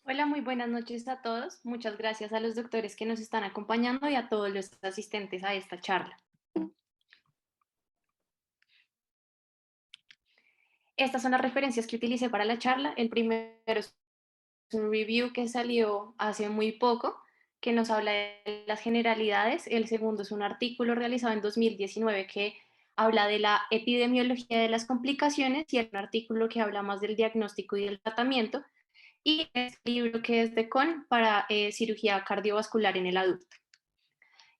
Hola, muy buenas noches a todos. Muchas gracias a los doctores que nos están acompañando y a todos los asistentes a esta charla. Estas son las referencias que utilicé para la charla. El primero es un review que salió hace muy poco, que nos habla de las generalidades. El segundo es un artículo realizado en 2019 que habla de la epidemiología de las complicaciones y un artículo que habla más del diagnóstico y del tratamiento. Y el libro que es de CON para cirugía cardiovascular en el adulto.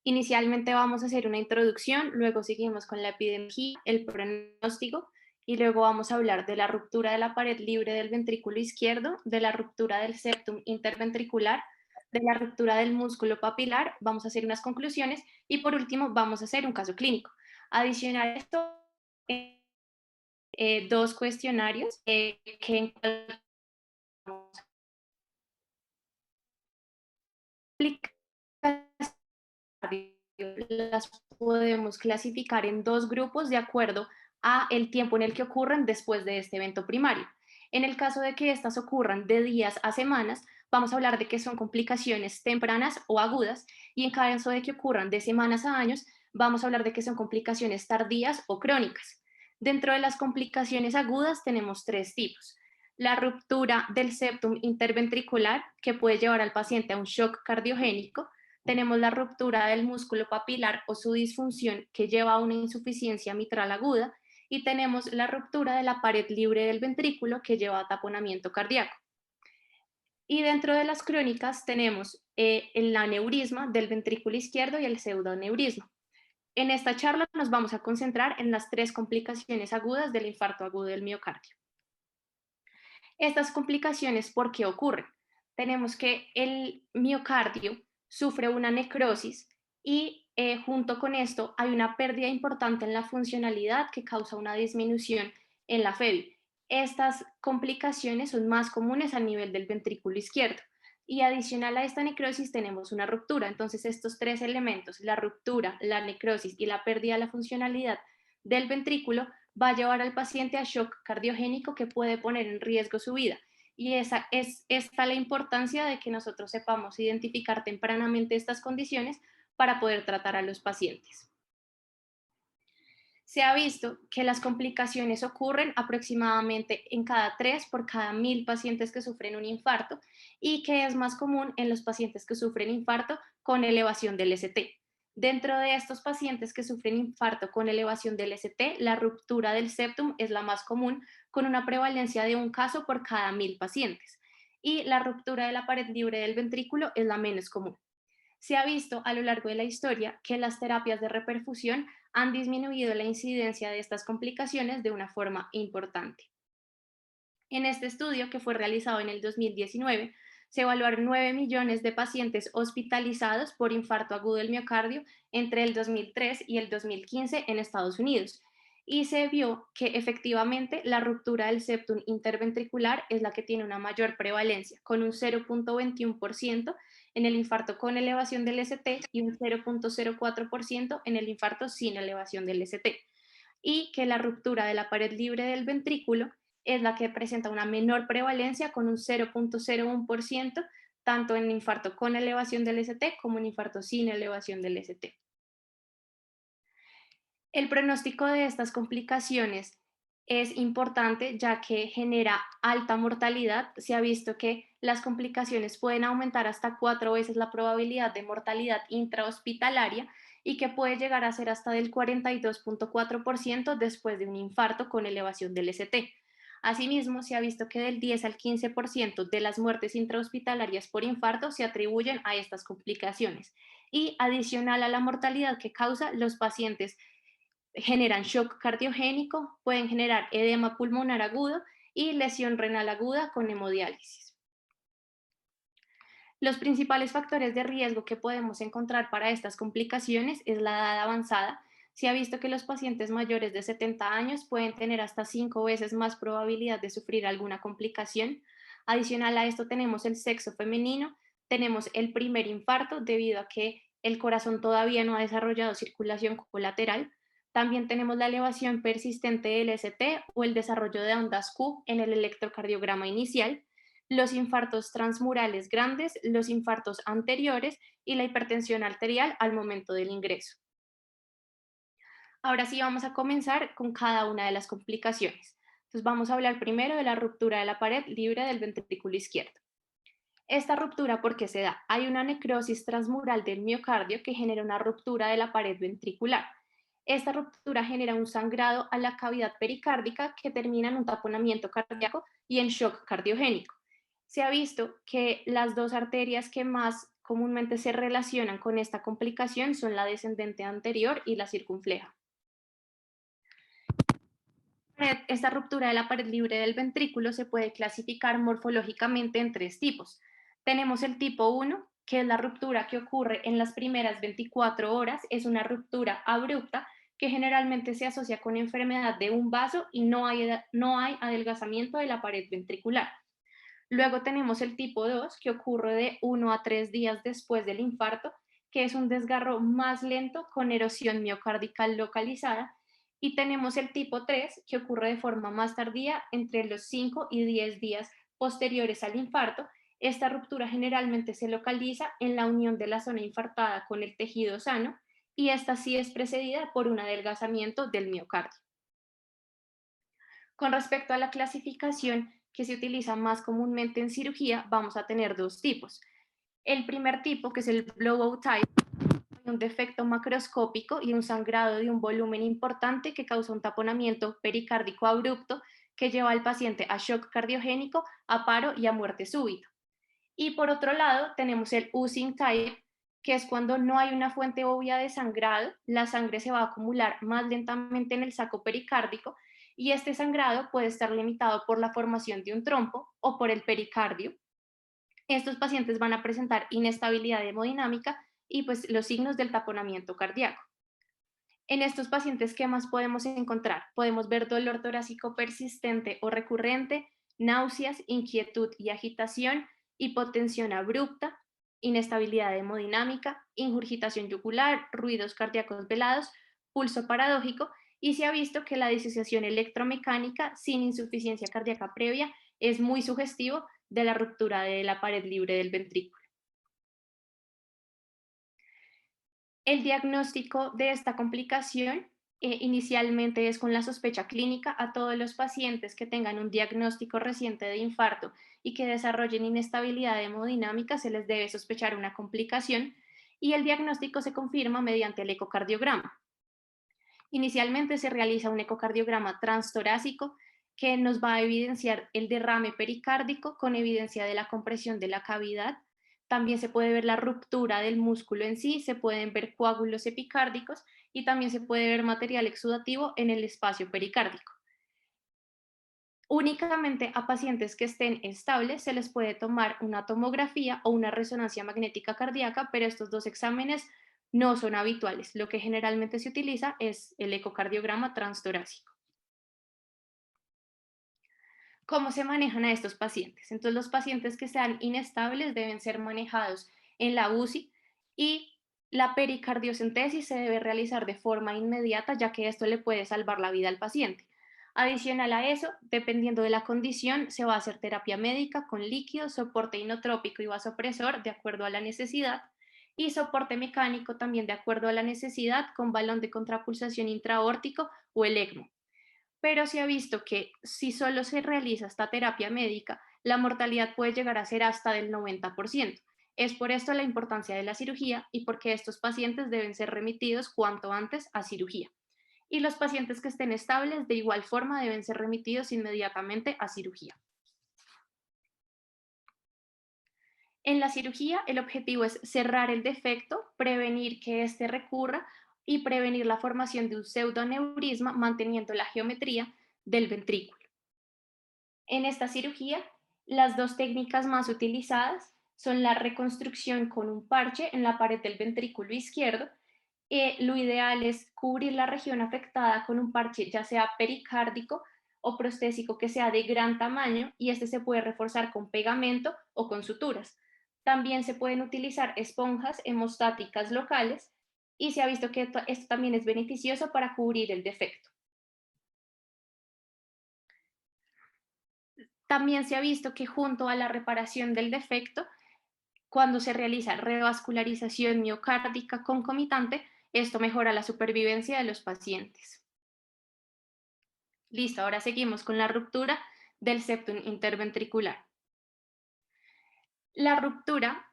Inicialmente vamos a hacer una introducción, luego seguimos con la epidemiología, el pronóstico y luego vamos a hablar de la ruptura de la pared libre del ventrículo izquierdo, de la ruptura del septum interventricular, de la ruptura del músculo papilar, vamos a hacer unas conclusiones y por último vamos a hacer un caso clínico. Adicional a esto, dos cuestionarios que las podemos clasificar en dos grupos de acuerdo a el tiempo en el que ocurren después de este evento primario. En el caso de que estas ocurran de días a semanas, vamos a hablar de que son complicaciones tempranas o agudas, y en caso de que ocurran de semanas a años, vamos a hablar de que son complicaciones tardías o crónicas. Dentro de las complicaciones agudas tenemos tres tipos. La ruptura del septum interventricular, que puede llevar al paciente a un shock cardiogénico. Tenemos la ruptura del músculo papilar o su disfunción, que lleva a una insuficiencia mitral aguda, y tenemos la ruptura de la pared libre del ventrículo, que lleva a taponamiento cardíaco. Y dentro de las crónicas tenemos el aneurisma del ventrículo izquierdo y el pseudoneurisma. En esta charla nos vamos a concentrar en las tres complicaciones agudas del infarto agudo del miocardio. Estas complicaciones, ¿por qué ocurren? Tenemos que el miocardio sufre una necrosis y junto con esto hay una pérdida importante en la funcionalidad que causa una disminución en la FEBI. Estas complicaciones son más comunes a nivel del ventrículo izquierdo. Y adicional a esta necrosis tenemos una ruptura. Entonces estos tres elementos, la ruptura, la necrosis y la pérdida de la funcionalidad del ventrículo, va a llevar al paciente a shock cardiogénico que puede poner en riesgo su vida. Y esa es esta la importancia de que nosotros sepamos identificar tempranamente estas condiciones para poder tratar a los pacientes. Se ha visto que las complicaciones ocurren aproximadamente en cada 3 por cada 1000 pacientes que sufren un infarto, y que es más común en los pacientes que sufren infarto con elevación del ST. Dentro de estos pacientes que sufren infarto con elevación del ST, la ruptura del septum es la más común, con una prevalencia de un caso por cada 1000 pacientes, y la ruptura de la pared libre del ventrículo es la menos común. Se ha visto a lo largo de la historia que las terapias de reperfusión han disminuido la incidencia de estas complicaciones de una forma importante. En este estudio, que fue realizado en el 2019, se evaluaron 9 millones de pacientes hospitalizados por infarto agudo del miocardio entre el 2003 y el 2015 en Estados Unidos, y se vio que efectivamente la ruptura del septum interventricular es la que tiene una mayor prevalencia, con un 0.21% en el infarto con elevación del ST y un 0.04% en el infarto sin elevación del ST, y que la ruptura de la pared libre del ventrículo es la que presenta una menor prevalencia, con un 0.01%, tanto en infarto con elevación del ST como en infarto sin elevación del ST. El pronóstico de estas complicaciones es importante, ya que genera alta mortalidad. Se ha visto que las complicaciones pueden aumentar hasta 4 veces la probabilidad de mortalidad intrahospitalaria, y que puede llegar a ser hasta del 42.4% después de un infarto con elevación del ST. Asimismo, se ha visto que del 10 al 15% de las muertes intrahospitalarias por infarto se atribuyen a estas complicaciones. Y adicional a la mortalidad que causa, los pacientes generan shock cardiogénico, pueden generar edema pulmonar agudo y lesión renal aguda con hemodiálisis. Los principales factores de riesgo que podemos encontrar para estas complicaciones es la edad avanzada. Se ha visto que los pacientes mayores de 70 años pueden tener hasta 5 veces más probabilidad de sufrir alguna complicación. Adicional a esto tenemos el sexo femenino, tenemos el primer infarto debido a que el corazón todavía no ha desarrollado circulación colateral. También tenemos la elevación persistente del ST o el desarrollo de ondas Q en el electrocardiograma inicial. los infartos transmurales grandes, los infartos anteriores y la hipertensión arterial al momento del ingreso. Ahora sí vamos a comenzar con cada una de las complicaciones. Entonces vamos a hablar primero de la ruptura de la pared libre del ventrículo izquierdo. Esta ruptura, ¿por qué se da? Hay una necrosis transmural del miocardio que genera una ruptura de la pared ventricular. Esta ruptura genera un sangrado a la cavidad pericárdica que termina en un taponamiento cardíaco y en shock cardiogénico. Se ha visto que las dos arterias que más comúnmente se relacionan con esta complicación son la descendente anterior y la circunfleja. Esta ruptura de la pared libre del ventrículo se puede clasificar morfológicamente en tres tipos. Tenemos el tipo 1, que es la ruptura que ocurre en las primeras 24 horas, es una ruptura abrupta que generalmente se asocia con enfermedad de un vaso y no hay adelgazamiento de la pared ventricular. Luego tenemos el tipo 2, que ocurre de 1 a 3 días después del infarto, que es un desgarro más lento con erosión miocárdica localizada. Y tenemos el tipo 3, que ocurre de forma más tardía, entre los 5 y 10 días posteriores al infarto. Esta ruptura generalmente se localiza en la unión de la zona infartada con el tejido sano y esta sí es precedida por un adelgazamiento del miocardio. Con respecto a la clasificación que se utiliza más comúnmente en cirugía, vamos a tener dos tipos. El primer tipo, que es el blowout type, un defecto macroscópico y un sangrado de un volumen importante que causa un taponamiento pericárdico abrupto que lleva al paciente a shock cardiogénico, a paro y a muerte súbita. Y por otro lado, tenemos el oozing type, que es cuando no hay una fuente obvia de sangrado, la sangre se va a acumular más lentamente en el saco pericárdico y este sangrado puede estar limitado por la formación de un trompo o por el pericardio. Estos pacientes van a presentar inestabilidad hemodinámica y pues los signos del taponamiento cardíaco. En estos pacientes, ¿qué más podemos encontrar? Podemos ver dolor torácico persistente o recurrente, náuseas, inquietud y agitación, hipotensión abrupta, inestabilidad hemodinámica, ingurgitación yugular, ruidos cardíacos velados, pulso paradójico, y se ha visto que la disociación electromecánica sin insuficiencia cardíaca previa es muy sugestivo de la ruptura de la pared libre del ventrículo. El diagnóstico de esta complicación inicialmente es con la sospecha clínica. A todos los pacientes que tengan un diagnóstico reciente de infarto y que desarrollen inestabilidad hemodinámica se les debe sospechar una complicación y el diagnóstico se confirma mediante el ecocardiograma. Inicialmente se realiza un ecocardiograma transtorácico que nos va a evidenciar el derrame pericárdico con evidencia de la compresión de la cavidad. También se puede ver la ruptura del músculo en sí, se pueden ver coágulos epicárdicos y también se puede ver material exudativo en el espacio pericárdico. Únicamente a pacientes que estén estables se les puede tomar una tomografía o una resonancia magnética cardíaca, pero estos dos exámenes no son habituales. Lo que generalmente se utiliza es el ecocardiograma transtorácico. ¿Cómo se manejan a estos pacientes? Entonces, los pacientes que sean inestables deben ser manejados en la UCI y la pericardiocentesis se debe realizar de forma inmediata, ya que esto le puede salvar la vida al paciente. Adicional a eso, dependiendo de la condición, se va a hacer terapia médica con líquido, soporte inotrópico y vasopresor de acuerdo a la necesidad y soporte mecánico también de acuerdo a la necesidad con balón de contrapulsación intraórtico o el ECMO. Pero se ha visto que si solo se realiza esta terapia médica, la mortalidad puede llegar a ser hasta del 90%. Es por esto la importancia de la cirugía y porque estos pacientes deben ser remitidos cuanto antes a cirugía. Y los pacientes que estén estables de igual forma deben ser remitidos inmediatamente a cirugía. En la cirugía, el objetivo es cerrar el defecto, prevenir que éste recurra y prevenir la formación de un pseudoneurisma manteniendo la geometría del ventrículo. En esta cirugía, las dos técnicas más utilizadas son la reconstrucción con un parche en la pared del ventrículo izquierdo. Lo ideal es cubrir la región afectada con un parche ya sea pericárdico o prostésico que sea de gran tamaño y este se puede reforzar con pegamento o con suturas. También se pueden utilizar esponjas hemostáticas locales y se ha visto que esto también es beneficioso para cubrir el defecto. También se ha visto que junto a la reparación del defecto, cuando se realiza revascularización miocárdica concomitante, esto mejora la supervivencia de los pacientes. Listo, ahora seguimos con la ruptura del septum interventricular. La ruptura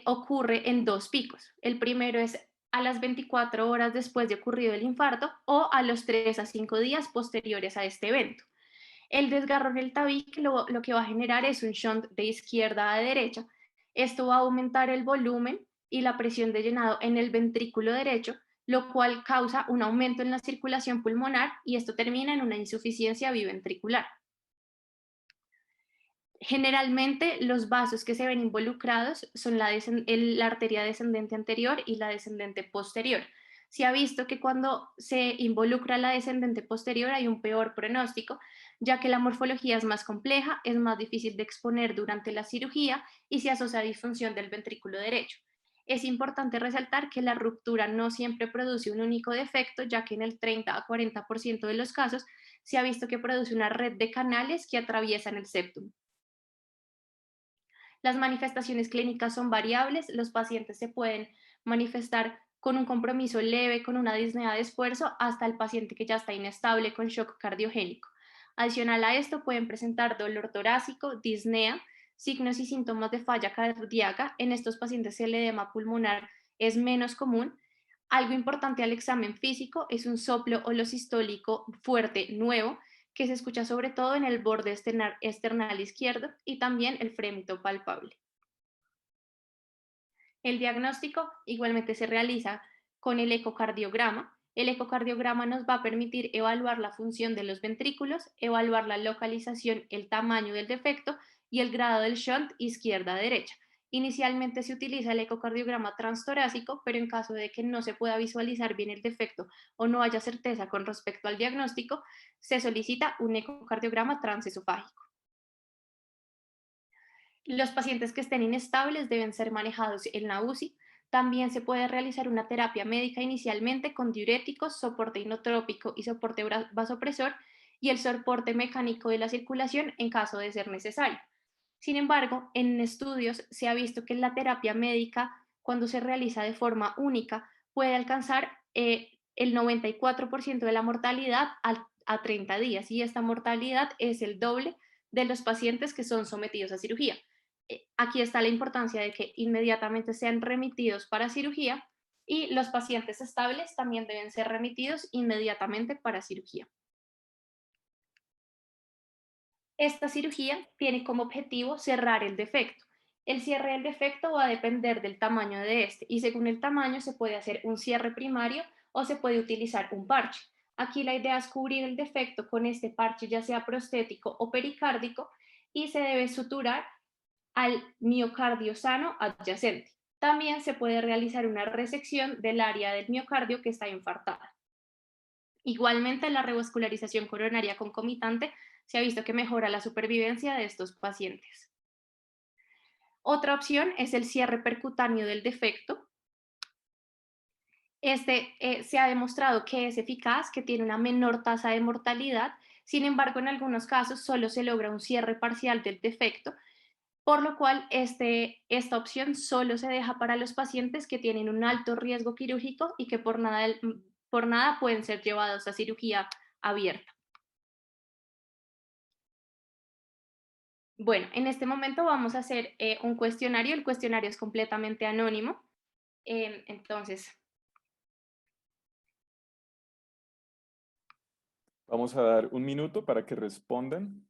ocurre en dos picos. El primero es a las 24 horas después de ocurrido el infarto o a los 3 a 5 días posteriores a este evento. El desgarro en el tabique lo que va a generar es un shunt de izquierda a derecha. Esto va a aumentar el volumen y la presión de llenado en el ventrículo derecho, lo cual causa un aumento en la circulación pulmonar y esto termina en una insuficiencia biventricular. Generalmente los vasos que se ven involucrados son la arteria descendente anterior y la descendente posterior. Se ha visto que cuando se involucra la descendente posterior hay un peor pronóstico, ya que la morfología es más compleja, es más difícil de exponer durante la cirugía y se asocia a disfunción del ventrículo derecho. Es importante resaltar que la ruptura no siempre produce un único defecto, ya que en el 30 a 40% de los casos se ha visto que produce una red de canales que atraviesan el septum. Las manifestaciones clínicas son variables, los pacientes se pueden manifestar con un compromiso leve, con una disnea de esfuerzo, hasta el paciente que ya está inestable con shock cardiogénico. Adicional a esto, pueden presentar dolor torácico, disnea, signos y síntomas de falla cardíaca. En estos pacientes el edema pulmonar es menos común. Algo importante al examen físico es un soplo holosistólico fuerte nuevo, que se escucha sobre todo en el borde esternal izquierdo y también el frémito palpable. El diagnóstico igualmente se realiza con el ecocardiograma. El ecocardiograma nos va a permitir evaluar la función de los ventrículos, evaluar la localización, el tamaño del defecto y el grado del shunt izquierda-derecha. Inicialmente se utiliza el ecocardiograma transtorácico, pero en caso de que no se pueda visualizar bien el defecto o no haya certeza con respecto al diagnóstico, se solicita un ecocardiograma transesofágico. Los pacientes que estén inestables deben ser manejados en la UCI. También se puede realizar una terapia médica inicialmente con diuréticos, soporte inotrópico y soporte vasopresor y el soporte mecánico de la circulación en caso de ser necesario. Sin embargo, en estudios se ha visto que la terapia médica, cuando se realiza de forma única, puede alcanzar el 94% de la mortalidad a 30 días y esta mortalidad es el doble de los pacientes que son sometidos a cirugía. Aquí está la importancia de que inmediatamente sean remitidos para cirugía y los pacientes estables también deben ser remitidos inmediatamente para cirugía. Esta cirugía tiene como objetivo cerrar el defecto. El cierre del defecto va a depender del tamaño de este y según el tamaño se puede hacer un cierre primario o se puede utilizar un parche. Aquí la idea es cubrir el defecto con este parche, ya sea prostético o pericárdico, y se debe suturar al miocardio sano adyacente. También se puede realizar una resección del área del miocardio que está infartada. Igualmente, la revascularización coronaria concomitante se ha visto que mejora la supervivencia de estos pacientes. Otra opción es el cierre percutáneo del defecto. Este se ha demostrado que es eficaz, que tiene una menor tasa de mortalidad. Sin embargo, en algunos casos solo se logra un cierre parcial del defecto, por lo cual esta opción solo se deja para los pacientes que tienen un alto riesgo quirúrgico y que por nada pueden ser llevados a cirugía abierta. Bueno, en este momento vamos a hacer un cuestionario. El cuestionario es completamente anónimo. Entonces, Vamos a dar un minuto para que respondan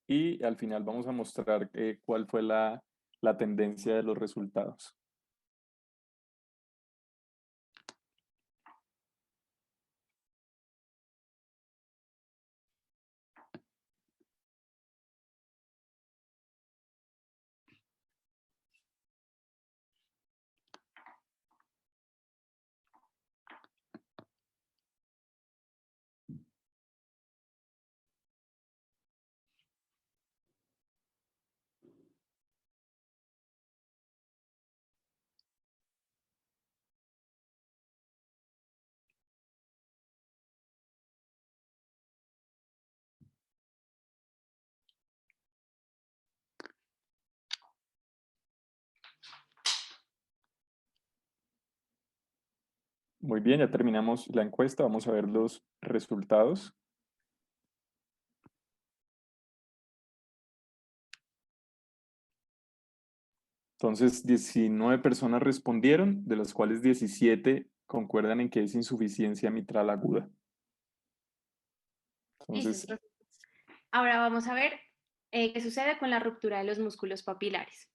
y al final vamos a mostrar cuál fue la tendencia de los resultados. Muy bien, ya terminamos la encuesta. Vamos a ver los resultados. Entonces, 19 personas respondieron, de las cuales 17 concuerdan en que es insuficiencia mitral aguda. Listo, Entonces, entonces, ahora vamos a ver qué sucede con la ruptura de los músculos papilares.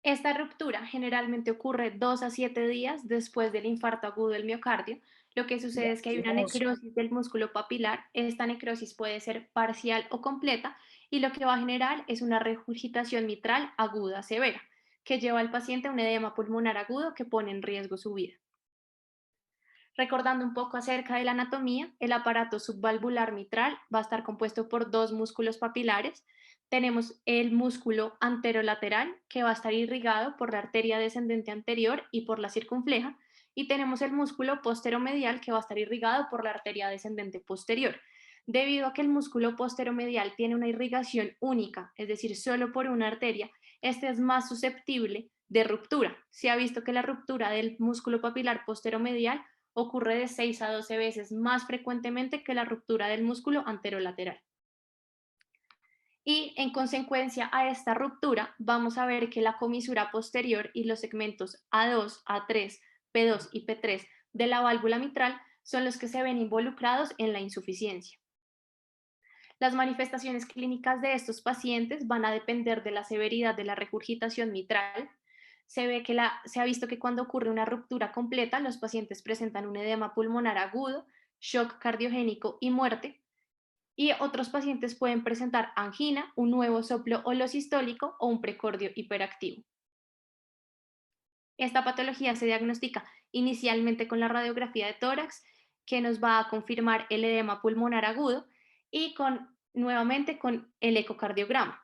Esta ruptura generalmente ocurre 2 a 7 días después del infarto agudo del miocardio. Lo que sucede es que hay una necrosis del músculo papilar. Esta necrosis puede ser parcial o completa y lo que va a generar es una regurgitación mitral aguda severa, que lleva al paciente a un edema pulmonar agudo que pone en riesgo su vida. Recordando un poco acerca de la anatomía, el aparato subvalvular mitral va a estar compuesto por dos músculos papilares. Tenemos el músculo anterolateral, que va a estar irrigado por la arteria descendente anterior y por la circunfleja, y tenemos el músculo posteromedial, que va a estar irrigado por la arteria descendente posterior. Debido a que el músculo posteromedial tiene una irrigación única, es decir, solo por una arteria, este es más susceptible de ruptura. Se ha visto que la ruptura del músculo papilar posteromedial ocurre de 6 a 12 veces más frecuentemente que la ruptura del músculo anterolateral. Y en consecuencia a esta ruptura, vamos a ver que la comisura posterior y los segmentos A2, A3, P2 y P3 de la válvula mitral son los que se ven involucrados en la insuficiencia. Las manifestaciones clínicas de estos pacientes van a depender de la severidad de la regurgitación mitral. Se ha visto que cuando ocurre una ruptura completa, los pacientes presentan un edema pulmonar agudo, shock cardiogénico y muerte. Y otros pacientes pueden presentar angina, un nuevo soplo holosistólico o un precordio hiperactivo. Esta patología se diagnostica inicialmente con la radiografía de tórax, que nos va a confirmar el edema pulmonar agudo, y nuevamente con el ecocardiograma.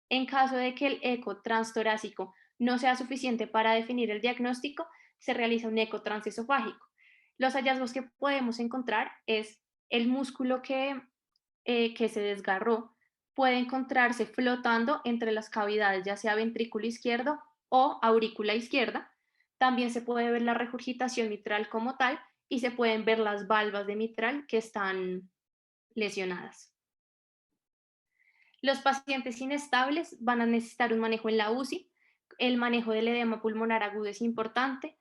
En caso de que el eco transtorácico no sea suficiente para definir el diagnóstico, se realiza un eco transesofágico. Los hallazgos que podemos encontrar es el músculo que se desgarró puede encontrarse flotando entre las cavidades, ya sea ventrículo izquierdo o aurícula izquierda. También se puede ver la regurgitación mitral como tal y se pueden ver las valvas de mitral que están lesionadas. Los pacientes inestables van a necesitar un manejo en la UCI. El manejo del edema pulmonar agudo es importante.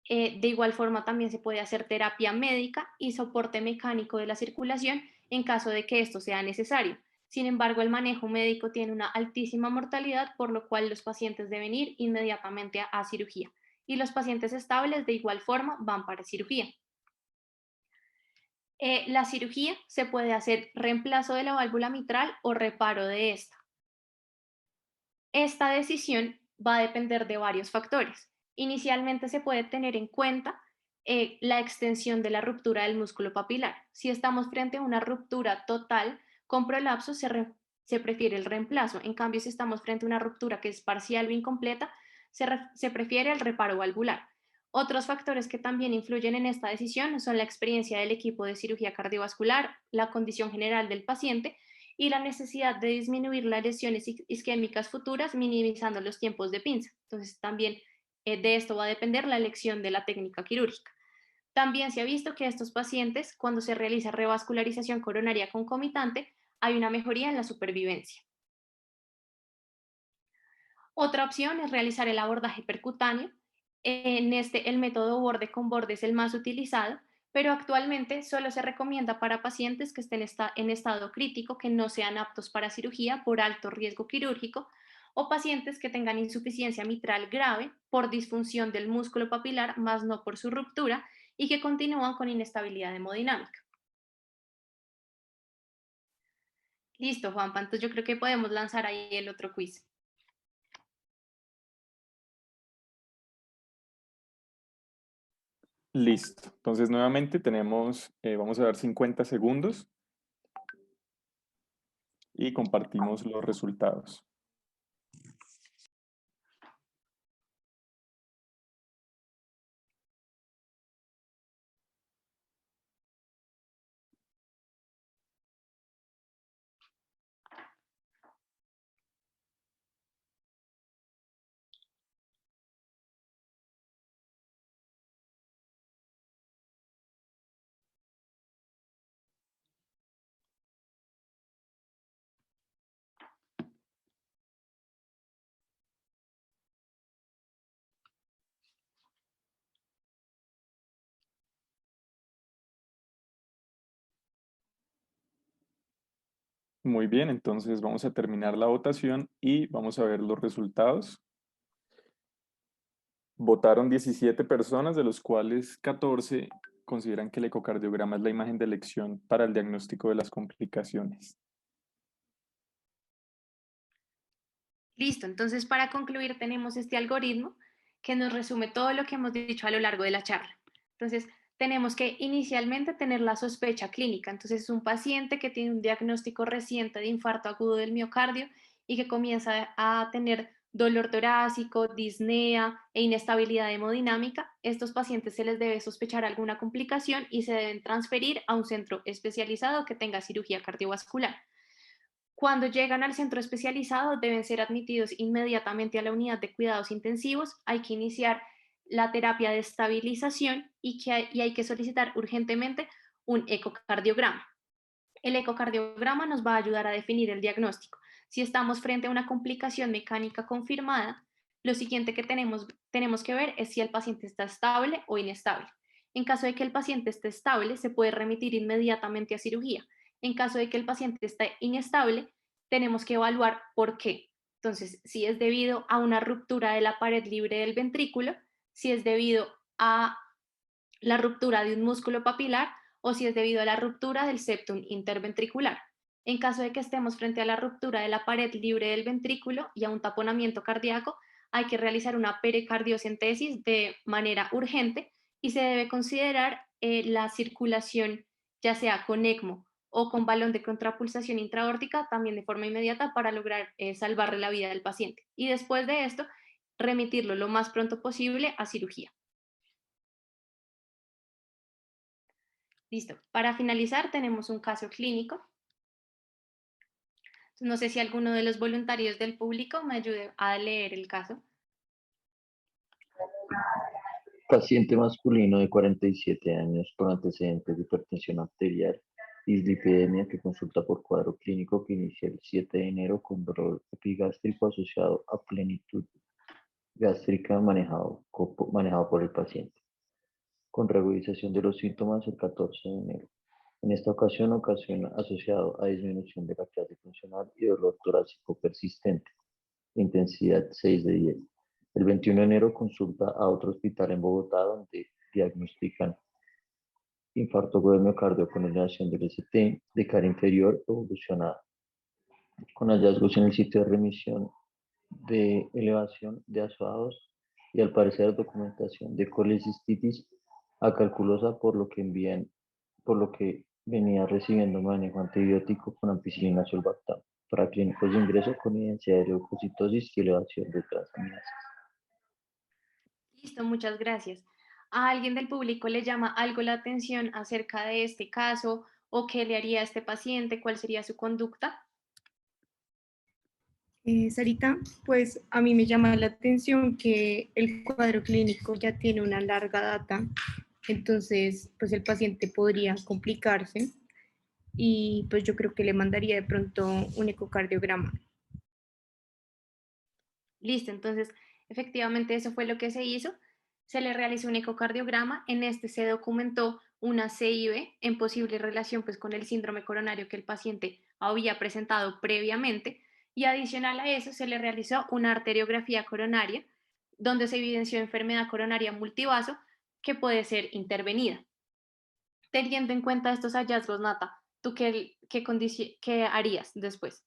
De igual forma, también se puede hacer terapia médica y soporte mecánico de la circulación en caso de que esto sea necesario. Sin embargo, el manejo médico tiene una altísima mortalidad, por lo cual los pacientes deben ir inmediatamente a cirugía. Y los pacientes estables, de igual forma, van para cirugía. La cirugía se puede hacer reemplazo de la válvula mitral o reparo de esta. Esta decisión va a depender de varios factores. Inicialmente se puede tener en cuenta la extensión de la ruptura del músculo papilar. Si estamos frente a una ruptura total con prolapso, se prefiere el reemplazo. En cambio, si estamos frente a una ruptura que es parcial o incompleta, se prefiere el reparo valvular. Otros factores que también influyen en esta decisión son la experiencia del equipo de cirugía cardiovascular, la condición general del paciente y la necesidad de disminuir las lesiones isquémicas futuras, minimizando los tiempos de pinza. Entonces, también de esto va a depender la elección de la técnica quirúrgica. También se ha visto que estos pacientes, cuando se realiza revascularización coronaria concomitante, hay una mejoría en la supervivencia. Otra opción es realizar el abordaje percutáneo. En este, el método borde con borde es el más utilizado, pero actualmente solo se recomienda para pacientes que estén en estado crítico, que no sean aptos para cirugía por alto riesgo quirúrgico, o pacientes que tengan insuficiencia mitral grave por disfunción del músculo papilar, más no por su ruptura, y que continúan con inestabilidad hemodinámica. Listo, Juanpa, entonces yo creo que podemos lanzar ahí el otro quiz. listo. Entonces, nuevamente vamos a dar 50 segundos y compartimos los resultados. Muy bien, entonces vamos a terminar la votación y vamos a ver los resultados. Votaron 17 personas, de los cuales 14 consideran que el ecocardiograma es la imagen de elección para el diagnóstico de las complicaciones. Listo, entonces para concluir tenemos este algoritmo que nos resume todo lo que hemos dicho a lo largo de la charla. Entonces, tenemos que inicialmente tener la sospecha clínica. Entonces, es un paciente que tiene un diagnóstico reciente de infarto agudo del miocardio y que comienza a tener dolor torácico, disnea e inestabilidad hemodinámica. Estos pacientes se les debe sospechar alguna complicación y se deben transferir a un centro especializado que tenga cirugía cardiovascular. Cuando llegan al centro especializado, deben ser admitidos inmediatamente a la unidad de cuidados intensivos. Hay que iniciar la terapia de estabilización y hay que solicitar urgentemente un ecocardiograma. El ecocardiograma nos va a ayudar a definir el diagnóstico. Si estamos frente a una complicación mecánica confirmada, lo siguiente que tenemos que ver es si el paciente está estable o inestable. En caso de que el paciente esté estable, se puede remitir inmediatamente a cirugía. En caso de que el paciente esté inestable, tenemos que evaluar por qué. Entonces, si es debido a una ruptura de la pared libre del ventrículo, si es debido a la ruptura de un músculo papilar o si es debido a la ruptura del septum interventricular. En caso de que estemos frente a la ruptura de la pared libre del ventrículo y a un taponamiento cardíaco, hay que realizar una pericardiocentesis de manera urgente y se debe considerar la circulación, ya sea con ECMO o con balón de contrapulsación intraórtica, también de forma inmediata para lograr salvarle la vida del paciente. Y después de esto, remitirlo lo más pronto posible a cirugía. Listo. Para finalizar, tenemos un caso clínico. No sé si alguno de los voluntarios del público me ayude a leer el caso. Paciente masculino de 47 años con antecedentes de hipertensión arterial, dislipidemia, que consulta por cuadro clínico que inicia el 7 de enero con dolor epigástrico asociado a plenitud gástrica manejado por el paciente, con regularización de los síntomas el 14 de enero. En esta ocasión asociado a disminución de la clase funcional y dolor torácico persistente, intensidad 6 de 10. El 21 de enero consulta a otro hospital en Bogotá donde diagnostican infarto agudo de miocardio con elevación del ST de cara inferior evolucionada, con hallazgos en el sitio de remisión de elevación de azoados y al parecer documentación de colecistitis acalculosa, por lo que venía recibiendo manejo antibiótico con ampicilina sulbactam para clínicos de ingreso con evidencia de leucocitosis y elevación de transaminasas. Listo, muchas gracias. ¿A alguien del público le llama algo la atención acerca de este caso o qué le haría a este paciente? ¿Cuál sería su conducta? Sarita, pues a mí me llama la atención que el cuadro clínico ya tiene una larga data, entonces pues el paciente podría complicarse y pues yo creo que le mandaría de pronto un ecocardiograma. Listo, entonces efectivamente eso fue lo que se hizo. Se le realizó un ecocardiograma, en este se documentó una CIB en posible relación pues con el síndrome coronario que el paciente había presentado previamente y adicional a eso se le realizó una arteriografía coronaria donde se evidenció enfermedad coronaria multivaso que puede ser intervenida. Teniendo en cuenta estos hallazgos, Nata, ¿tú qué harías después?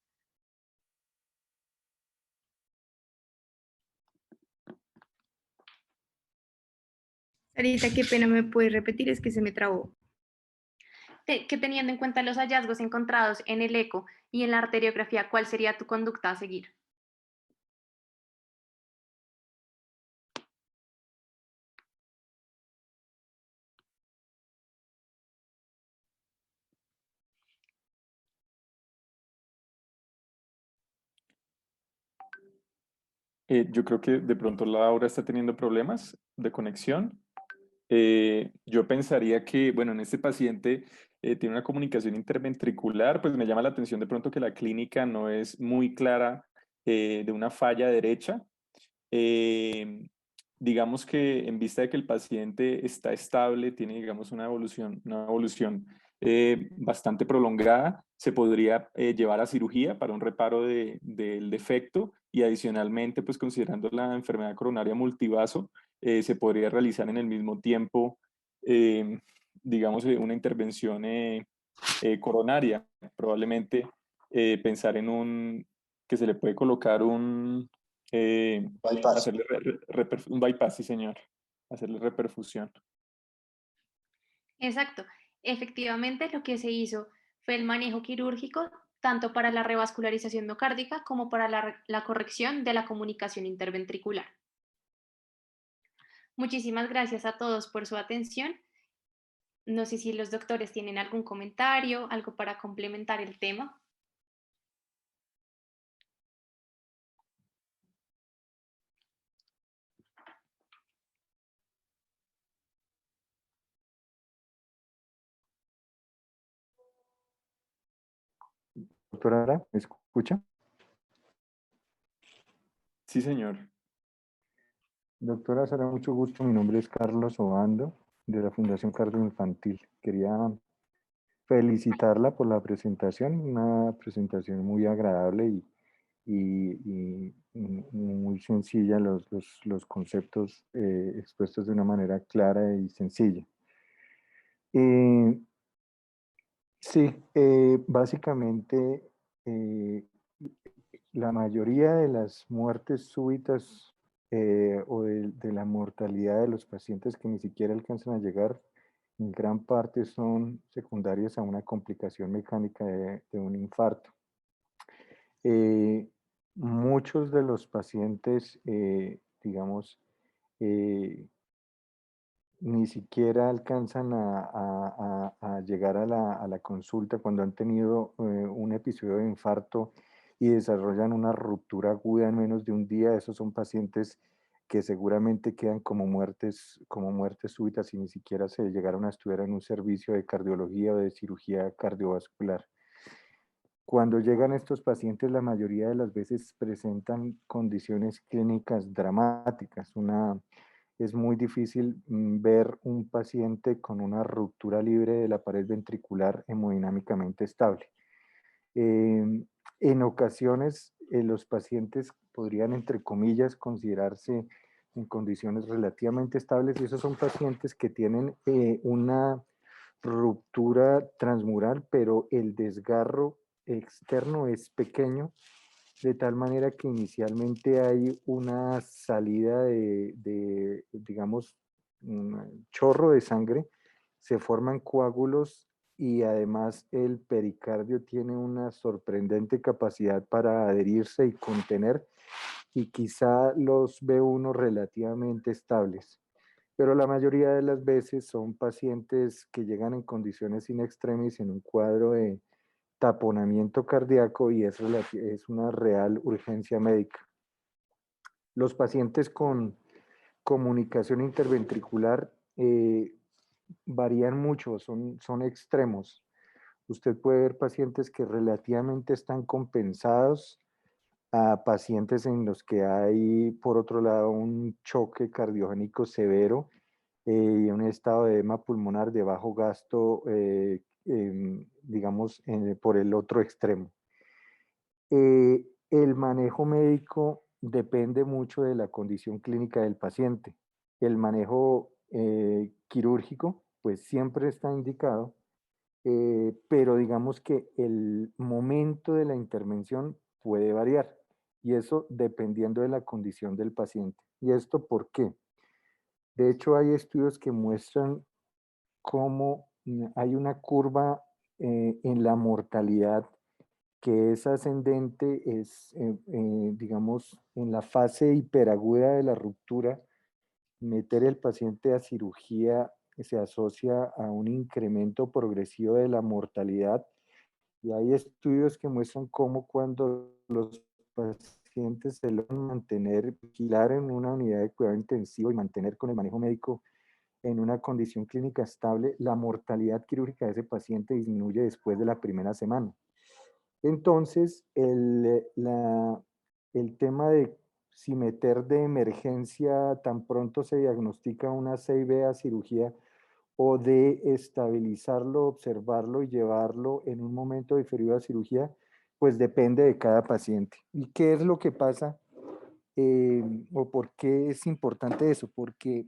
Sarita, qué pena, ¿me puedes repetir? Es que se me trabó. Que teniendo en cuenta los hallazgos encontrados en el eco y en la arteriografía, ¿cuál sería tu conducta a seguir? Yo creo que de pronto Laura está teniendo problemas de conexión. Yo pensaría que, bueno, en este paciente tiene una comunicación interventricular, pues me llama la atención de pronto que la clínica no es muy clara de una falla derecha. Eh, digamos que en vista de que el paciente está estable, tiene, digamos, una evolución bastante prolongada, se podría llevar a cirugía para un reparo del defecto y adicionalmente, pues considerando la enfermedad coronaria multivaso, se podría realizar en el mismo tiempo, digamos, una intervención coronaria, probablemente pensar en que se le puede colocar Bypass. hacerle un bypass, sí señor, hacerle reperfusión. Exacto. Efectivamente, lo que se hizo fue el manejo quirúrgico tanto para la revascularización miocárdica como para la corrección de la comunicación interventricular. Muchísimas gracias a todos por su atención. No sé si los doctores tienen algún comentario, algo para complementar el tema. Doctora Ara, ¿me escucha? Sí, señor. Doctora Sara, mucho gusto. Mi nombre es Carlos Obando, de la Fundación Cardio Infantil. Quería felicitarla por la presentación, una presentación muy agradable y muy sencilla, los conceptos expuestos de una manera clara y sencilla. Sí, básicamente la mayoría de las muertes súbitas o de la mortalidad de los pacientes que ni siquiera alcanzan a llegar, en gran parte son secundarias a una complicación mecánica de un infarto. Muchos de los pacientes, digamos, ni siquiera alcanzan a llegar a la consulta cuando han tenido un episodio de infarto y desarrollan una ruptura aguda en menos de un día. Esos son pacientes que seguramente quedan como muertes súbitas y ni siquiera se llegaron a estudiar en un servicio de cardiología o de cirugía cardiovascular. Cuando llegan estos pacientes, la mayoría de las veces presentan condiciones clínicas dramáticas. Es muy difícil ver un paciente con una ruptura libre de la pared ventricular hemodinámicamente estable. En ocasiones, los pacientes podrían, entre comillas, considerarse en condiciones relativamente estables y esos son pacientes que tienen una ruptura transmural, pero el desgarro externo es pequeño, de tal manera que inicialmente hay una salida digamos, un chorro de sangre, se forman coágulos y además el pericardio tiene una sorprendente capacidad para adherirse y contener y quizá los ve uno relativamente estables. Pero la mayoría de las veces son pacientes que llegan en condiciones in extremis en un cuadro de taponamiento cardíaco y es una real urgencia médica. Los pacientes con comunicación interventricular varían mucho, son extremos. Usted puede ver pacientes que relativamente están compensados a pacientes en los que hay, por otro lado, un choque cardiogénico severo y un estado de edema pulmonar de bajo gasto, digamos, por el otro extremo. El manejo médico depende mucho de la condición clínica del paciente. El manejo quirúrgico, pues siempre está indicado, pero digamos que el momento de la intervención puede variar y eso dependiendo de la condición del paciente. ¿Y esto por qué? De hecho, hay estudios que muestran cómo hay una curva en la mortalidad que es ascendente, digamos, en la fase hiperaguda de la ruptura, meter el paciente a cirugía se asocia a un incremento progresivo de la mortalidad y hay estudios que muestran cómo cuando los pacientes se logran mantener, vigilar en una unidad de cuidado intensivo y mantener con el manejo médico en una condición clínica estable, la mortalidad quirúrgica de ese paciente disminuye después de la primera semana. Entonces, el tema de si meter de emergencia tan pronto se diagnostica una CIB a cirugía o de estabilizarlo, observarlo y llevarlo en un momento diferido a cirugía, pues depende de cada paciente. ¿Y qué es lo que pasa? ¿O por qué es importante eso? Porque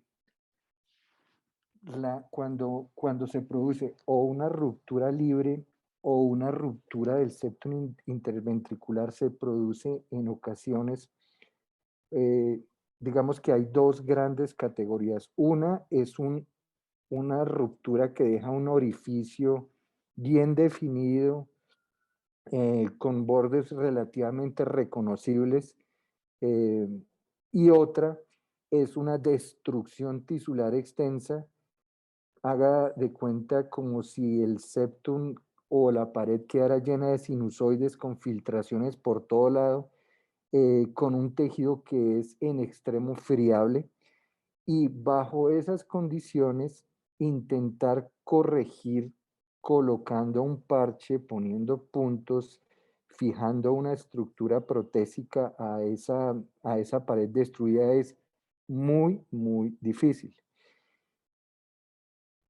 cuando se produce o una ruptura libre o una ruptura del septum interventricular, se produce en ocasiones, digamos que hay dos grandes categorías. Una es una ruptura que deja un orificio bien definido, con bordes relativamente reconocibles, eh, y otra es una destrucción tisular extensa. Haga de cuenta como si el septum o la pared quedara llena de sinusoides con filtraciones por todo lado, con un tejido que es en extremo friable, y bajo esas condiciones intentar corregir colocando un parche, poniendo puntos, fijando una estructura protésica a esa pared destruida es muy, muy difícil.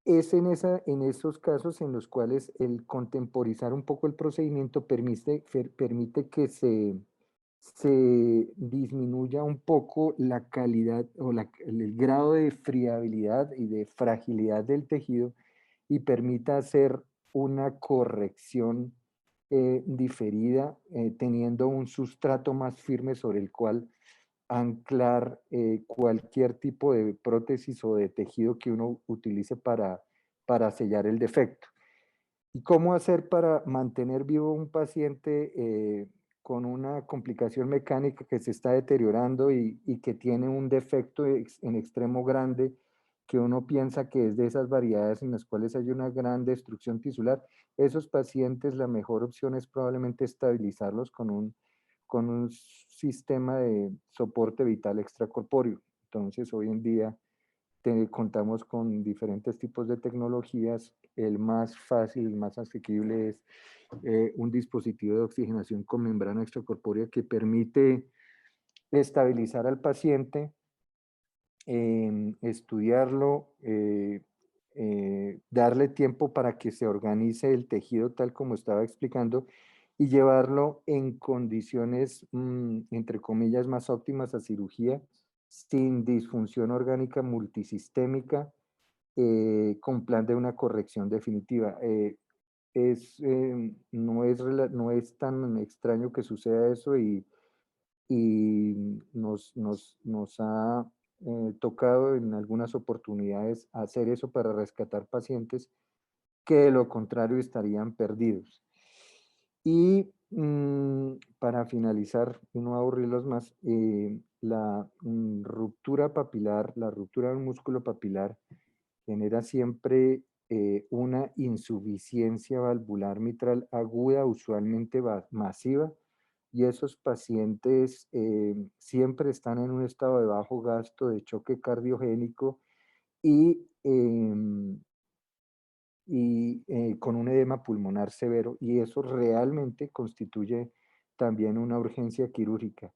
Es en esos casos en los cuales el contemporizar un poco el procedimiento permite que se disminuya un poco la calidad o el grado de friabilidad y de fragilidad del tejido, y permita hacer una corrección diferida, teniendo un sustrato más firme sobre el cual anclar cualquier tipo de prótesis o de tejido que uno utilice para sellar el defecto. ¿Y cómo hacer para mantener vivo un paciente con una complicación mecánica que se está deteriorando y que tiene un defecto en extremo grande, que uno piensa que es de esas variedades en las cuales hay una gran destrucción tisular? Esos pacientes, la mejor opción es probablemente estabilizarlos con un sistema de soporte vital extracorpóreo. Entonces, hoy en día contamos con diferentes tipos de tecnologías. El más fácil, el más asequible es un dispositivo de oxigenación con membrana extracorpórea que permite estabilizar al paciente, estudiarlo, darle tiempo para que se organice el tejido tal como estaba explicando, y llevarlo en condiciones, entre comillas, más óptimas a cirugía, sin disfunción orgánica multisistémica, con plan de una corrección definitiva. No es tan extraño que suceda eso, y nos ha tocado en algunas oportunidades hacer eso para rescatar pacientes que de lo contrario estarían perdidos. Y para finalizar y no aburrirlos más, la ruptura papilar, la ruptura del músculo papilar genera siempre una insuficiencia valvular mitral aguda, usualmente masiva, y esos pacientes siempre están en un estado de bajo gasto, de choque cardiogénico, y, con un edema pulmonar severo, y eso realmente constituye también una urgencia quirúrgica.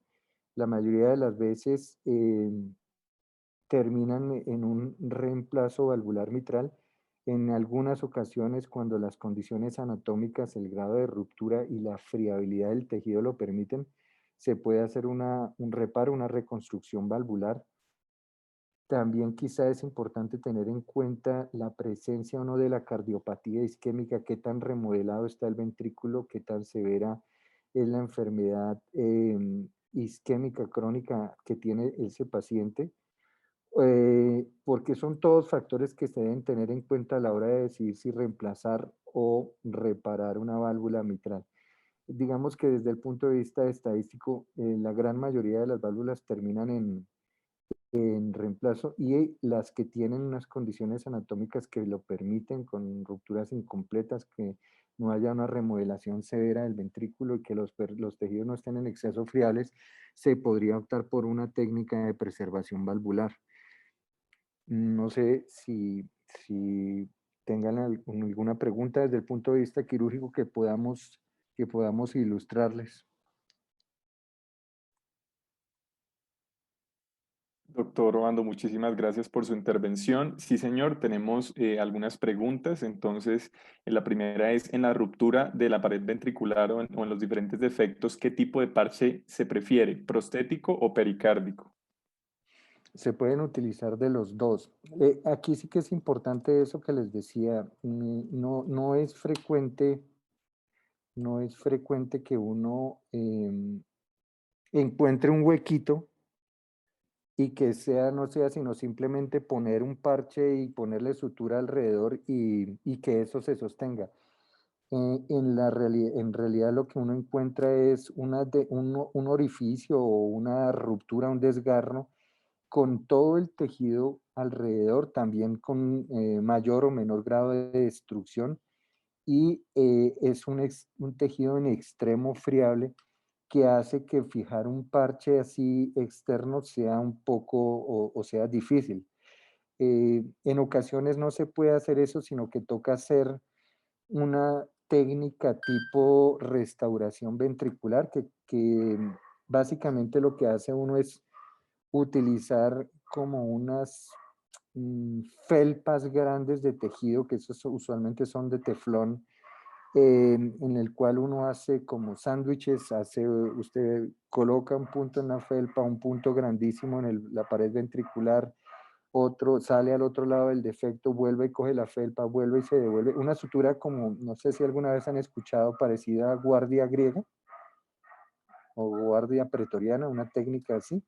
La mayoría de las veces terminan en un reemplazo valvular mitral. En algunas ocasiones, cuando las condiciones anatómicas, el grado de ruptura y la friabilidad del tejido lo permiten, se puede hacer un reparo, una reconstrucción valvular. También quizá es importante tener en cuenta la presencia o no de la cardiopatía isquémica, qué tan remodelado está el ventrículo, qué tan severa es la enfermedad isquémica crónica que tiene ese paciente, porque son todos factores que se deben tener en cuenta a la hora de decidir si reemplazar o reparar una válvula mitral. Digamos que desde el punto de vista estadístico, la gran mayoría de las válvulas terminan en reemplazo, y las que tienen unas condiciones anatómicas que lo permiten, con rupturas incompletas, que no haya una remodelación severa del ventrículo y que los tejidos no estén en exceso friables, se podría optar por una técnica de preservación valvular. No sé si tengan alguna pregunta desde el punto de vista quirúrgico que podamos ilustrarles. Doctor Obando, muchísimas gracias por su intervención. Sí, señor, tenemos algunas preguntas. Entonces, la primera es, en la ruptura de la pared ventricular o en los diferentes defectos, ¿qué tipo de parche se prefiere, prostético o pericárdico? Se pueden utilizar de los dos. Aquí sí que es importante eso que les decía. No es frecuente, no es frecuente que uno encuentre un huequito y que sea, no sea sino simplemente poner un parche y ponerle sutura alrededor y que eso se sostenga. En realidad lo que uno encuentra es un orificio o una ruptura, un desgarro con todo el tejido alrededor, también con mayor o menor grado de destrucción, y es un tejido en extremo friable que hace que fijar un parche así externo sea un poco o sea difícil. En ocasiones no se puede hacer eso, sino que toca hacer una técnica tipo restauración ventricular, que básicamente lo que hace uno es utilizar como unas felpas grandes de tejido, que esos usualmente son de teflón, en el cual uno hace como sándwiches, usted coloca un punto en la felpa, un punto grandísimo en la pared ventricular, otro sale al otro lado del defecto, vuelve y coge la felpa, vuelve y se devuelve. Una sutura como, no sé si alguna vez han escuchado, parecida a guardia griega o guardia pretoriana, una técnica así.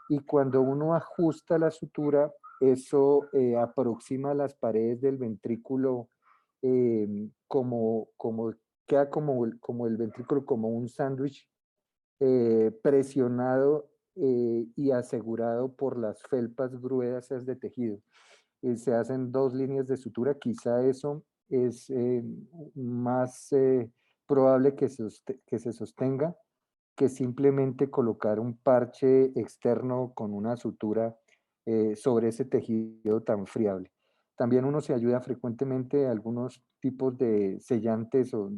Y cuando uno ajusta la sutura, eso aproxima las paredes del ventrículo queda como el ventrículo como un sándwich presionado y asegurado por las felpas gruesas de tejido. Se hacen dos líneas de sutura, quizá eso es más probable que se sostenga que simplemente colocar un parche externo con una sutura sobre ese tejido tan friable. También uno se ayuda frecuentemente a algunos tipos de sellantes o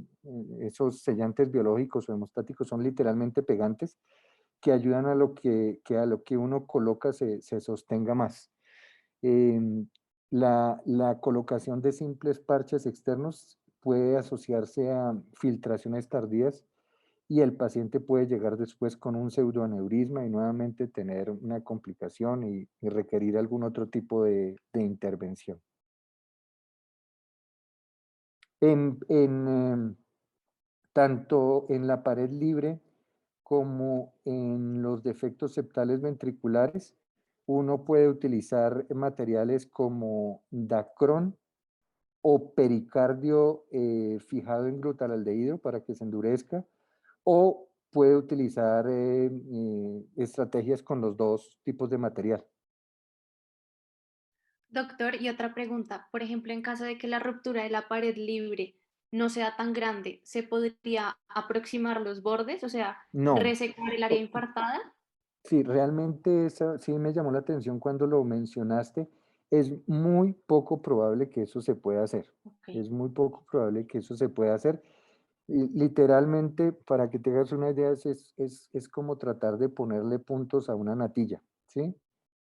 esos sellantes biológicos o hemostáticos son literalmente pegantes que ayudan a a lo que uno coloca se sostenga más. Em, la colocación de simples parches externos puede asociarse a filtraciones tardías y el paciente puede llegar después con un pseudoaneurisma y nuevamente tener una complicación y requerir algún otro tipo de intervención. Tanto en la pared libre como en los defectos septales ventriculares, uno puede utilizar materiales como Dacron o pericardio fijado en glutaraldehído para que se endurezca, o puede utilizar estrategias con los dos tipos de material. Doctor, y otra pregunta, por ejemplo, en caso de que la ruptura de la pared libre no sea tan grande, ¿se podría aproximar los bordes, o sea, No, resecar el área infartada? sí, realmente sí me llamó la atención cuando lo mencionaste. Es muy poco probable que eso se pueda hacer. Ok, Es muy poco probable que eso se pueda hacer. Y literalmente, para que te hagas una idea, es como tratar de ponerle puntos a una natilla, ¿sí?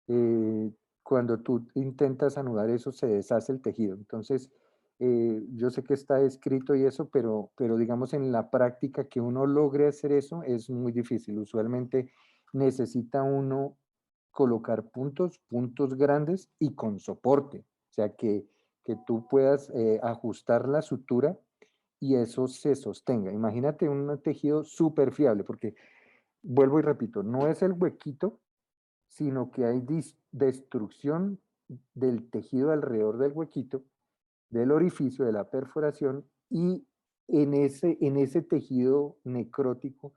eh, Cuando tú intentas anudar eso, se deshace el tejido. Entonces, yo sé que está escrito y eso, pero digamos en la práctica que uno logre hacer eso es muy difícil. Usualmente necesita uno colocar puntos grandes y con soporte. O sea, que tú puedas ajustar la sutura y eso se sostenga. Imagínate un tejido súper fiable, porque vuelvo y repito, no es el huequito, sino que hay destrucción del tejido alrededor del huequito, del orificio, de la perforación, y en ese tejido necrótico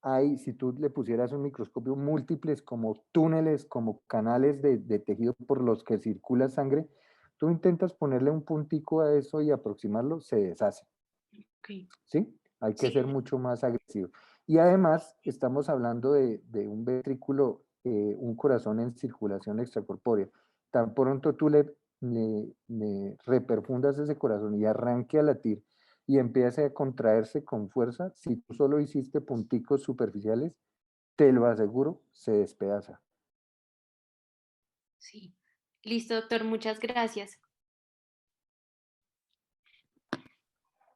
hay, si tú le pusieras un microscopio, múltiples como túneles, como canales de tejido por los que circula sangre. Tú intentas ponerle un puntico a eso y aproximarlo, se deshace. ok. ¿Sí? Hay que ser Sí, mucho más agresivo. Y además estamos hablando de un ventrículo, un corazón en circulación extracorpórea. Tan pronto tú le reperfundas ese corazón y arranque a latir y empiece a contraerse con fuerza, si tú solo hiciste punticos superficiales, te lo aseguro, se despedaza. Sí. Listo, doctor, muchas gracias.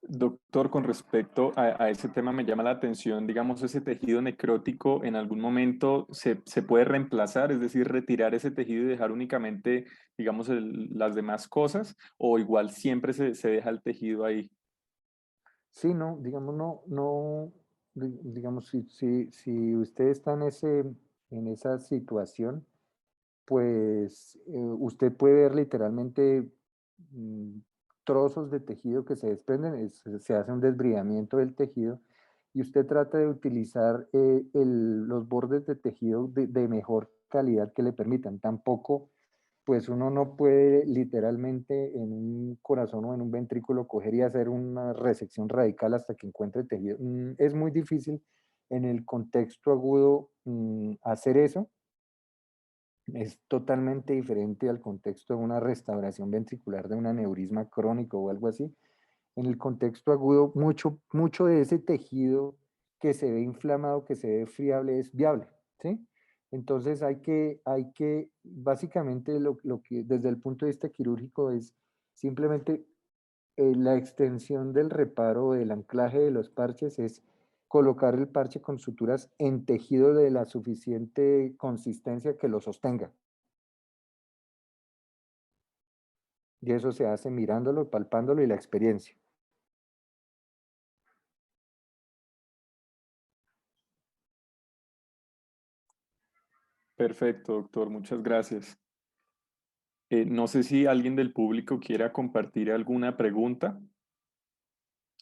Doctor, con respecto a ese tema me llama la atención, digamos, ese tejido necrótico en algún momento se puede reemplazar, es decir, retirar ese tejido y dejar únicamente, digamos, las demás cosas, o igual siempre se deja el tejido ahí. Sí, no, digamos, digamos, si usted está en esa situación, pues usted puede ver literalmente mm, trozos de tejido que se desprenden, se hace un desbridamiento del tejido y usted trata de utilizar los bordes de tejido de mejor calidad que le permitan. Tampoco, pues uno no puede literalmente en un corazón o en un ventrículo coger y hacer una resección radical hasta que encuentre tejido. Es muy difícil en el contexto agudo hacer eso. Es totalmente diferente al contexto de una restauración ventricular de un aneurisma crónico o algo así. En el contexto agudo, mucho de ese tejido que se ve inflamado, que se ve friable, es viable, ¿sí? Entonces básicamente lo que desde el punto de vista quirúrgico es simplemente la extensión del reparo del anclaje de los parches es colocar el parche con suturas en tejido de la suficiente consistencia que lo sostenga. Y eso se hace mirándolo, palpándolo y la experiencia. Perfecto, doctor, muchas gracias. No sé si alguien del público quiera compartir alguna pregunta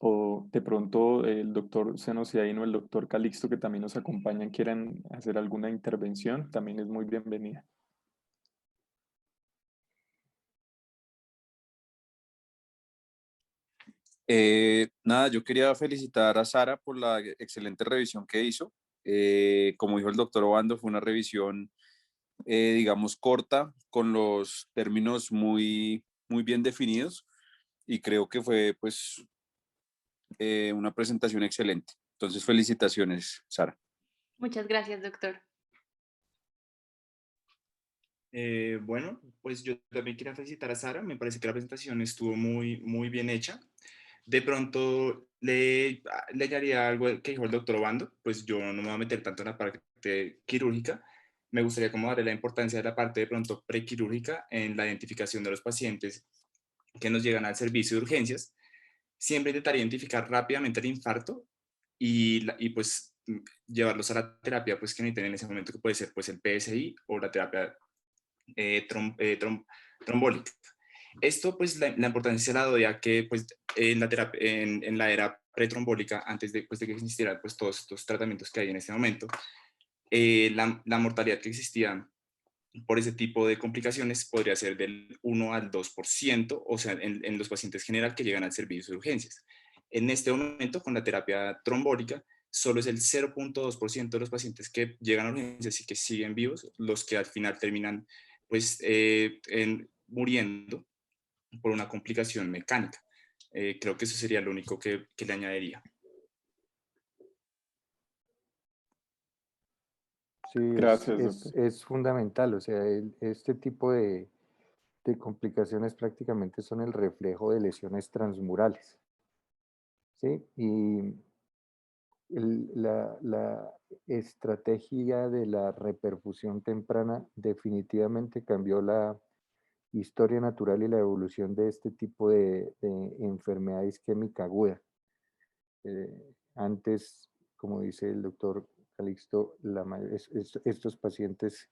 o de pronto el doctor Senosiaín o el doctor Calixto que también nos acompañan quieran hacer alguna intervención, también es muy bienvenida. Nada, yo quería felicitar a Sara por la excelente revisión que hizo. Como dijo el doctor Obando, fue una revisión, digamos, corta, con los términos muy bien definidos y creo que fue pues una presentación excelente. Entonces, felicitaciones, Sara. Muchas gracias, doctor. Bueno, pues yo también quería felicitar a Sara. Me parece que la presentación estuvo muy bien hecha. De pronto le añadiría algo que dijo el doctor Obando. Pues yo no me voy a meter tanto en la parte quirúrgica. Me gustaría como darle la importancia de la parte de pronto prequirúrgica en la identificación de los pacientes que nos llegan al servicio de urgencias. Siempre intentaría identificar rápidamente el infarto y pues llevarlos a la terapia pues que necesiten en ese momento, que puede ser pues el PSI o la terapia trombólica. Esto, pues, la importancia se la doy a que, pues, en la, terapia, en la era pretrombólica, antes de, pues, de que existieran, pues, todos estos tratamientos que hay en este momento, la mortalidad que existía por ese tipo de complicaciones podría ser del 1 al 2%, o sea, en los pacientes general que llegan al servicio de urgencias. En este momento, con la terapia trombólica, solo es el 0.2% de los pacientes que llegan a urgencias y que siguen vivos, los que al final terminan pues, muriendo por una complicación mecánica. Creo que eso sería lo único que le añadiría. Sí, Gracias, doctor. es fundamental, o sea, este tipo de complicaciones prácticamente son el reflejo de lesiones transmurales, ¿sí? Y la estrategia de la reperfusión temprana definitivamente cambió la historia natural y la evolución de este tipo de enfermedad isquémica aguda. Antes, como dice el doctor Calixto, estos pacientes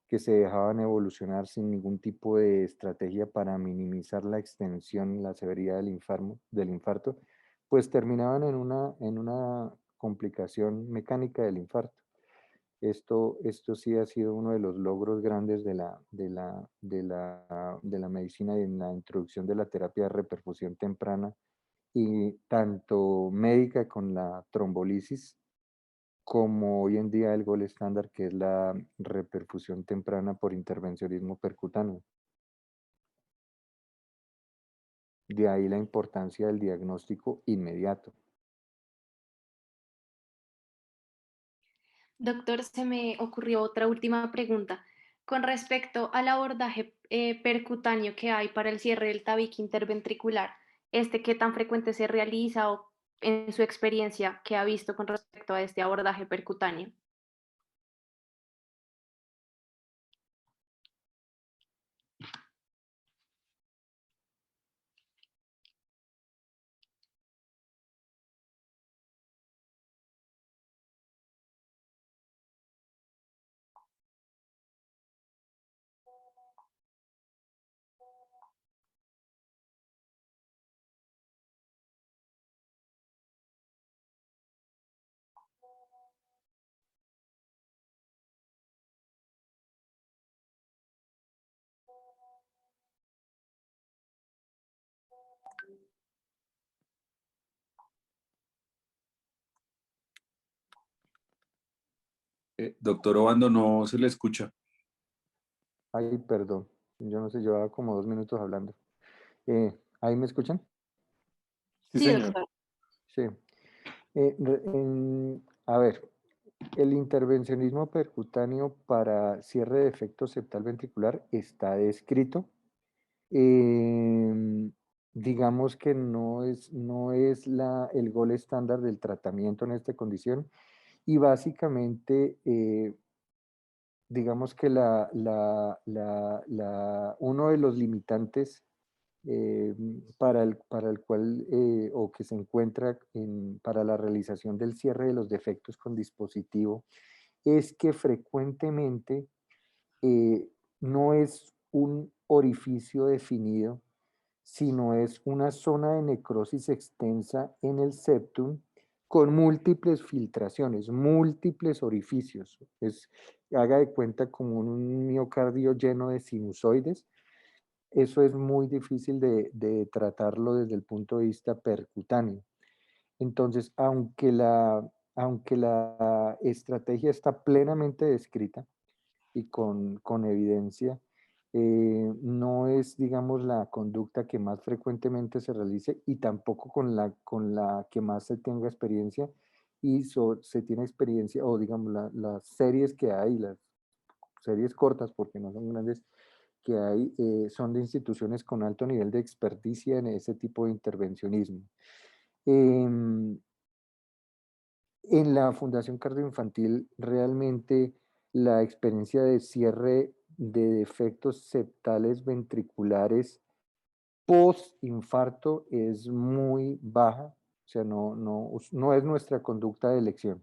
que se dejaban evolucionar sin ningún tipo de estrategia para minimizar la extensión, la severidad del infarto, pues terminaban en una complicación mecánica del infarto. Esto sí ha sido uno de los logros grandes de la medicina y en la introducción de la terapia de reperfusión temprana y tanto médica con la trombolisis como hoy en día el gol estándar que es la reperfusión temprana por intervencionismo percutáneo. De ahí la importancia del diagnóstico inmediato. Doctor, se me ocurrió otra última pregunta. Con respecto al abordaje percutáneo que hay para el cierre del tabique interventricular, ¿qué tan frecuente se realiza o en su experiencia qué ha visto con respecto a este abordaje percutáneo? Doctor Obando, no se le escucha. Ay, perdón, yo no sé, llevaba como 2 minutos hablando. ¿Ahí me escuchan? Sí, Sí, señor. doctor. Sí. A ver, el intervencionismo percutáneo para cierre de efecto septal ventricular está descrito. Digamos que no es el gol estándar del tratamiento en esta condición y básicamente digamos que uno de los limitantes para el cual o que se encuentra para la realización del cierre de los defectos con dispositivo es que frecuentemente no es un orificio definido, sino es una zona de necrosis extensa en el septum con múltiples filtraciones, múltiples orificios. Haga de cuenta como un miocardio lleno de sinusoides. Eso es muy difícil de tratarlo desde el punto de vista percutáneo. Entonces, aunque la estrategia está plenamente descrita y con evidencia, no es, digamos, la conducta que más frecuentemente se realice y tampoco con la que más se tenga experiencia y se tiene experiencia, o digamos, las series que hay, las series cortas, porque no son grandes, que hay, son de instituciones con alto nivel de experticia en ese tipo de intervencionismo. Em, en la Fundación Cardioinfantil, realmente la experiencia de cierre de defectos septales ventriculares post-infarto es muy baja, o sea, no es nuestra conducta de elección.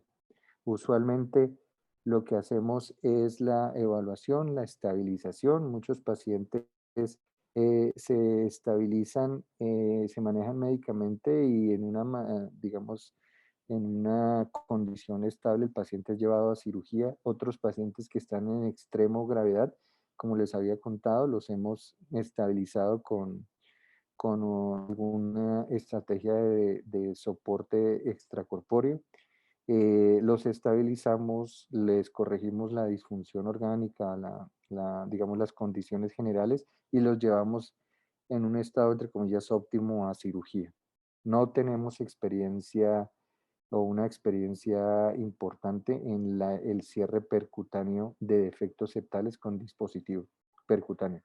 Usualmente lo que hacemos es la evaluación, la estabilización. Muchos pacientes se estabilizan, se manejan médicamente y digamos, en una condición estable el paciente es llevado a cirugía. Otros pacientes que están en extremo gravedad, como les había contado, los hemos estabilizado con alguna estrategia de soporte extracorpóreo. Los estabilizamos, les corregimos la disfunción orgánica, digamos las condiciones generales y los llevamos en un estado, entre comillas, óptimo a cirugía. No tenemos experiencia o una experiencia importante en el cierre percutáneo de defectos septales con dispositivo percutáneo.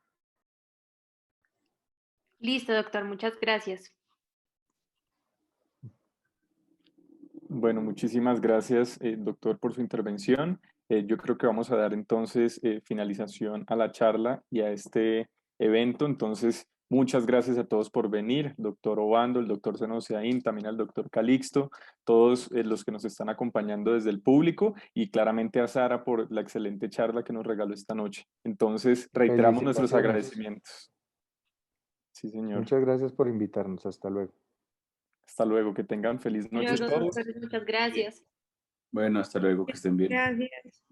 Listo, doctor, muchas gracias. Bueno, muchísimas gracias, doctor, por su intervención. Yo creo que vamos a dar entonces finalización a la charla y a este evento. Entonces, muchas gracias a todos por venir, doctor Obando, el doctor Senosiaín, también al doctor Calixto, todos los que nos están acompañando desde el público y claramente a Sara por la excelente charla que nos regaló esta noche. Entonces, reiteramos nuestros Felicitaciones. agradecimientos. Sí, señor. Muchas gracias por invitarnos. Hasta luego. Hasta luego, que tengan feliz noche Luego, todos. doctor, muchas gracias. Bueno, hasta luego, que estén bien. Gracias.